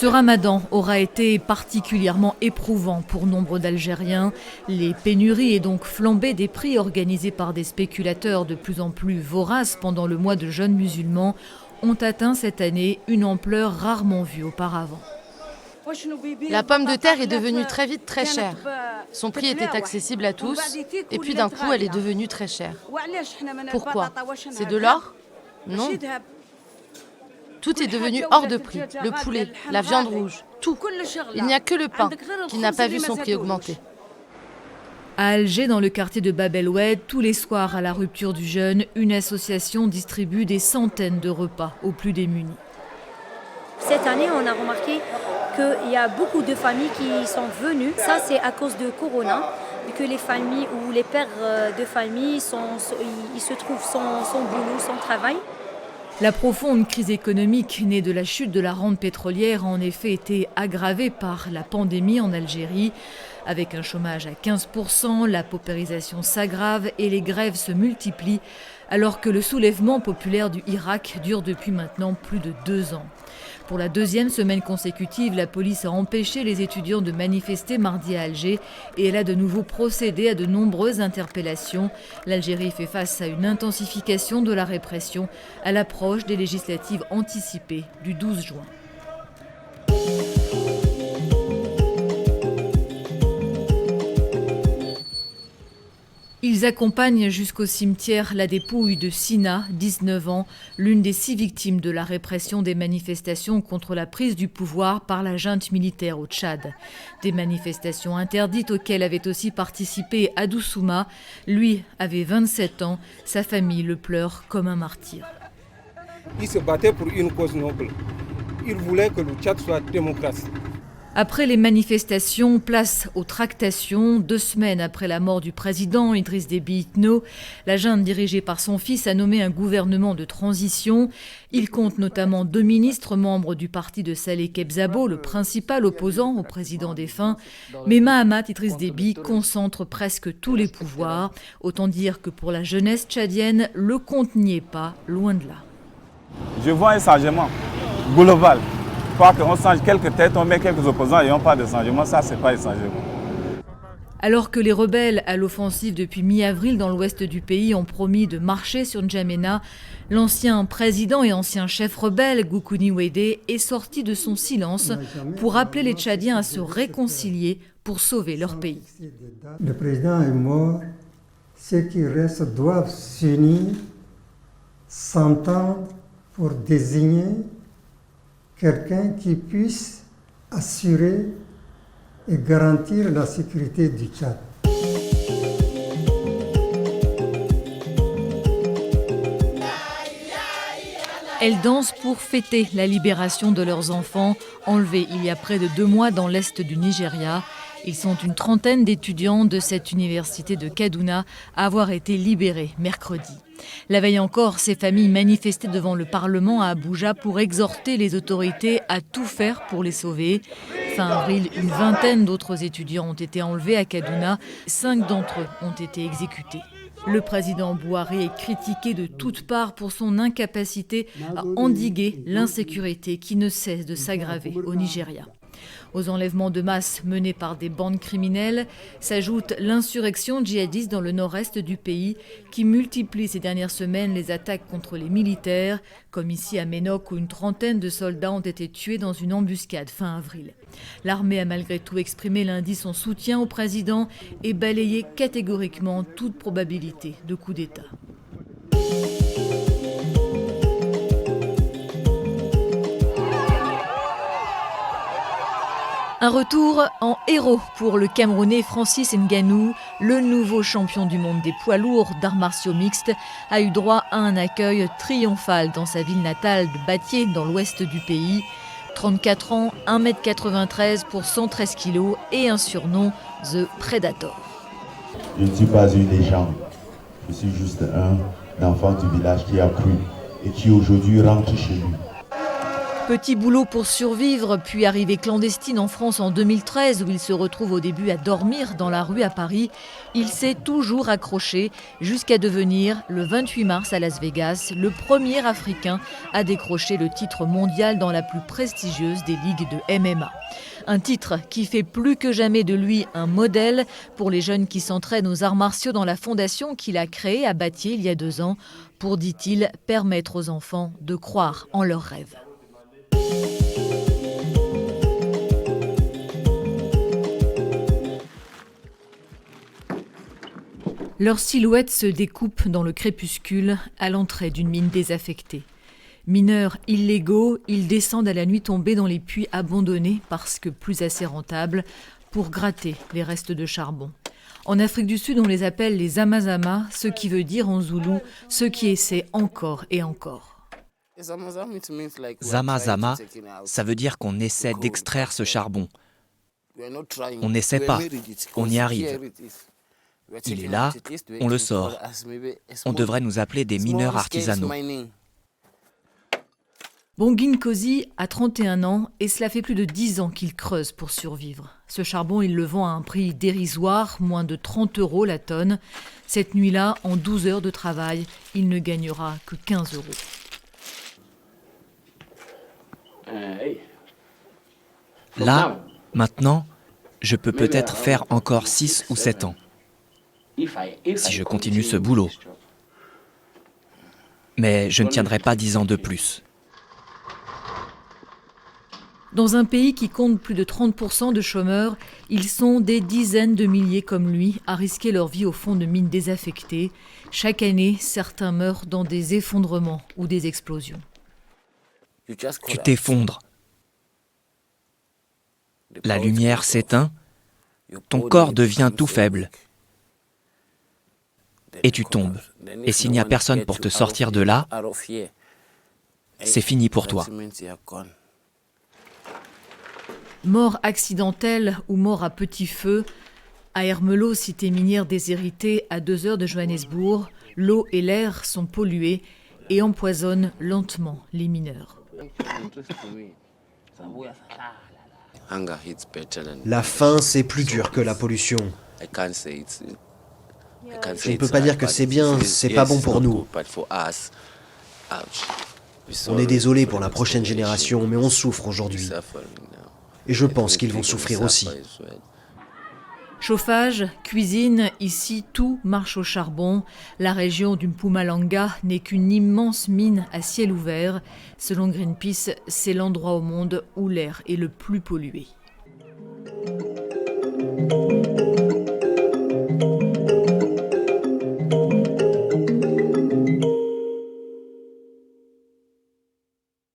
Ce ramadan aura été particulièrement éprouvant pour nombre d'Algériens. Les pénuries et donc flambée des prix organisées par des spéculateurs de plus en plus voraces pendant le mois de jeûne musulman ont atteint cette année une ampleur rarement vue auparavant. La pomme de terre est devenue très vite très chère. Son prix était accessible à tous et puis d'un coup elle est devenue très chère. Pourquoi? C'est de l'or? Non. Tout est devenu hors de prix. Le poulet, la viande rouge, tout. Il n'y a que le pain qui n'a pas vu son prix augmenter. À Alger, dans le quartier de Bab El Oued, tous les soirs à la rupture du jeûne, une association distribue des centaines de repas aux plus démunis. Cette année, on a remarqué qu'il y a beaucoup de familles qui sont venues. Ça, c'est à cause de Corona, que les familles ou les pères de famille ils se trouvent sans boulot, sans travail. La profonde crise économique née de la chute de la rente pétrolière a en effet été aggravée par la pandémie en Algérie. Avec un chômage à 15%, la paupérisation s'aggrave et les grèves se multiplient, alors que le soulèvement populaire du Irak dure depuis maintenant plus de 2 ans. Pour la deuxième semaine consécutive, la police a empêché les étudiants de manifester mardi à Alger et elle a de nouveau procédé à de nombreuses interpellations. L'Algérie fait face à une intensification de la répression à l'approche des législatives anticipées du 12 juin. Ils accompagnent jusqu'au cimetière la dépouille de Sina, 19 ans, l'une des 6 victimes de la répression des manifestations contre la prise du pouvoir par la junte militaire au Tchad. Des manifestations interdites auxquelles avait aussi participé Adou Souma. Lui avait 27 ans, sa famille le pleure comme un martyr. Il se battait pour une cause noble. Il voulait que le Tchad soit démocratie. Après les manifestations, place aux tractations. 2 semaines après la mort du président Idriss Déby Itno, la junte dirigée par son fils a nommé un gouvernement de transition. Il compte notamment 2 ministres membres du parti de Saleh Kebzabo, le principal opposant au président défunt. Mais Mahamat Idriss Déby concentre presque tous les pouvoirs. Autant dire que pour la jeunesse tchadienne, le compte n'y est pas, loin de là. Je vois un changement global. Pas qu'on change quelques têtes, on met quelques opposants et on parle de changement, ça c'est pas un changement. Alors que les rebelles à l'offensive depuis mi-avril dans l'ouest du pays ont promis de marcher sur N'Djamena, l'ancien président et ancien chef rebelle Goukouni Ouédé est sorti de son silence pour appeler les Tchadiens à se réconcilier pour sauver leur pays. Le président est mort, ceux qui restent doivent s'unir, s'entendre pour désigner quelqu'un qui puisse assurer et garantir la sécurité du Tchad. Elles dansent pour fêter la libération de leurs enfants, enlevés il y a près de 2 mois dans l'est du Nigeria. Ils sont une trentaine d'étudiants de cette université de Kaduna à avoir été libérés mercredi. La veille encore, ces familles manifestaient devant le Parlement à Abuja pour exhorter les autorités à tout faire pour les sauver. Fin avril, une vingtaine d'autres étudiants ont été enlevés à Kaduna. 5 d'entre eux ont été exécutés. Le président Buhari est critiqué de toutes parts pour son incapacité à endiguer l'insécurité qui ne cesse de s'aggraver au Nigeria. Aux enlèvements de masse menés par des bandes criminelles s'ajoute l'insurrection djihadiste dans le nord-est du pays qui multiplie ces dernières semaines les attaques contre les militaires, comme ici à Ménoc où une trentaine de soldats ont été tués dans une embuscade fin avril. L'armée a malgré tout exprimé lundi son soutien au président et balayé catégoriquement toute probabilité de coup d'État. Un retour en héros pour le Camerounais Francis Ngannou, le nouveau champion du monde des poids lourds d'arts martiaux mixtes, a eu droit à un accueil triomphal dans sa ville natale de Batié, dans l'ouest du pays. 34 ans, 1m93 pour 113 kg et un surnom, The Predator. Je ne suis pas une légende, je suis juste un enfant du village qui a cru et qui aujourd'hui rentre chez lui. Petit boulot pour survivre, puis arrivée clandestine en France en 2013 où il se retrouve au début à dormir dans la rue à Paris, il s'est toujours accroché jusqu'à devenir, le 28 mars à Las Vegas, le premier Africain à décrocher le titre mondial dans la plus prestigieuse des ligues de MMA. Un titre qui fait plus que jamais de lui un modèle pour les jeunes qui s'entraînent aux arts martiaux dans la fondation qu'il a créée à Battier il y a 2 ans pour, dit-il, permettre aux enfants de croire en leurs rêves. Leur silhouette se découpe dans le crépuscule à l'entrée d'une mine désaffectée. Mineurs illégaux, ils descendent à la nuit tombée dans les puits abandonnés parce que plus assez rentables pour gratter les restes de charbon. En Afrique du Sud, on les appelle les Zamazama, ce qui veut dire en zoulou ceux qui essaient encore et encore. Zamazama, ça veut dire qu'on essaie d'extraire ce charbon. On n'essaie pas, on y arrive. Il est là, on le sort. On devrait nous appeler des mineurs artisanaux. Bongin Kosi a 31 ans et cela fait plus de 10 ans qu'il creuse pour survivre. Ce charbon, il le vend à un prix dérisoire, moins de 30 € la tonne. Cette nuit-là, en 12 heures de travail, il ne gagnera que 15 €. Là, maintenant, je peux peut-être faire encore 6 ou 7 ans. Si je continue ce boulot. Mais je ne tiendrai pas 10 ans de plus. Dans un pays qui compte plus de 30% de chômeurs, ils sont des dizaines de milliers comme lui à risquer leur vie au fond de mines désaffectées. Chaque année, certains meurent dans des effondrements ou des explosions. Tu t'effondres. La lumière s'éteint, ton corps devient tout faible. Et tu tombes. Et s'il n'y a personne pour te sortir de là, c'est fini pour toi. Mort accidentelle ou mort à petit feu, à Ermelo, cité minière déshéritée à 2 heures de Johannesburg, l'eau et l'air sont pollués et empoisonnent lentement les mineurs. La faim, c'est plus dur que la pollution. Je ne peux pas dire que c'est bien, c'est pas bon pour nous. On est désolé pour la prochaine génération, mais on souffre aujourd'hui. Et je pense qu'ils vont souffrir aussi. Chauffage, cuisine, ici tout marche au charbon. La région du Mpumalanga n'est qu'une immense mine à ciel ouvert. Selon Greenpeace, c'est l'endroit au monde où l'air est le plus pollué.